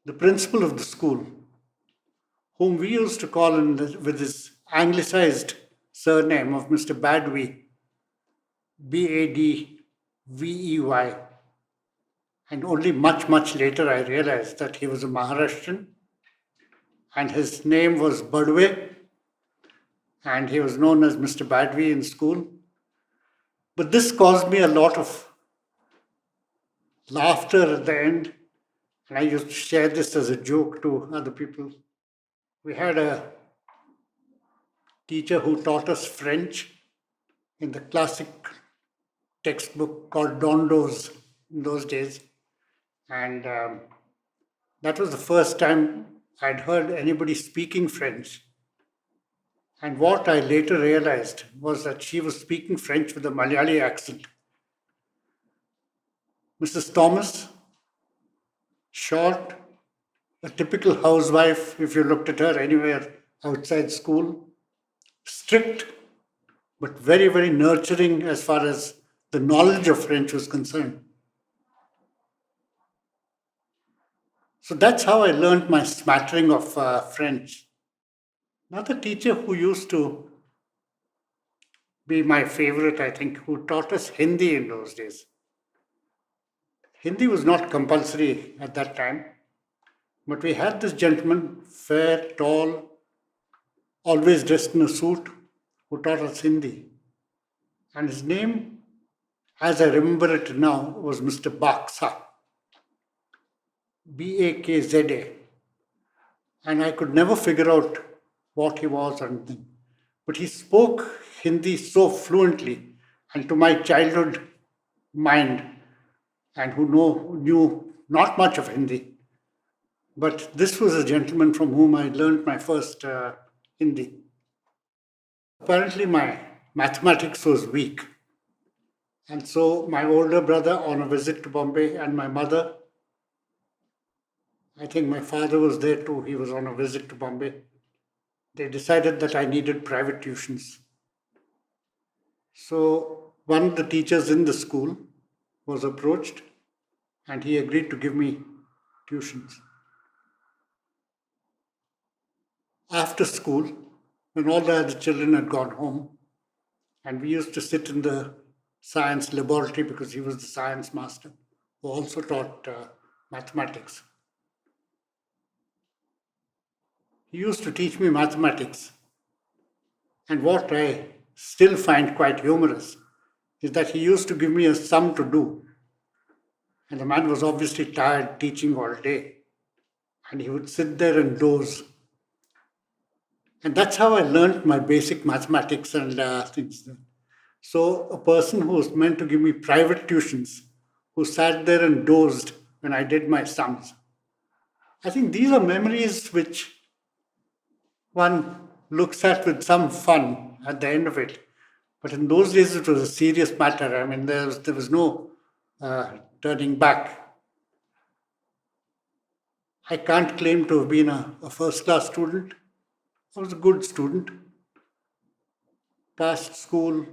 the principal of the school, whom we used to call with his anglicized surname of Mr. Badvey, Badvey. And only much, much later I realized that he was a Maharashtrian and his name was Badwe and he was known as Mr. Badvi in school. But this caused me a lot of laughter at the end. And I used to share this as a joke to other people. We had a teacher who taught us French in the classic textbook called Dondos in those days. And that was the first time I'd heard anybody speaking French. And what I later realized was that she was speaking French with a Malayali accent. Mrs. Thomas, short, a typical housewife if you looked at her anywhere outside school, strict, but very, very nurturing as far as the knowledge of French was concerned. So that's how I learned my smattering of French. Another teacher who used to be my favorite, I think, who taught us Hindi in those days. Hindi was not compulsory at that time, but we had this gentleman, fair, tall, always dressed in a suit, who taught us Hindi. And his name, as I remember it now, was Mr. Baksa, Bakza. And I could never figure out what he was or anything. But he spoke Hindi so fluently, and to my childhood mind, and who knew not much of Hindi. But this was a gentleman from whom I learned my first Hindi. Apparently, my mathematics was weak. And so, my older brother on a visit to Bombay, and my mother, I think my father was there too, he was on a visit to Bombay. They decided that I needed private tuitions. So, one of the teachers in the school was approached and he agreed to give me tuitions. After school, when all the other children had gone home, and we used to sit in the science laboratory because he was the science master who also taught mathematics. He used to teach me mathematics. And what I still find quite humorous is that he used to give me a sum to do. And the man was obviously tired teaching all day. And he would sit there and doze. And that's how I learned my basic mathematics and things. So a person who was meant to give me private tuitions, who sat there and dozed when I did my sums. I think these are memories which one looks at with some fun at the end of it. But in those days, it was a serious matter. I mean, there was no turning back. I can't claim to have been a first-class student. I was a good student. Passed school,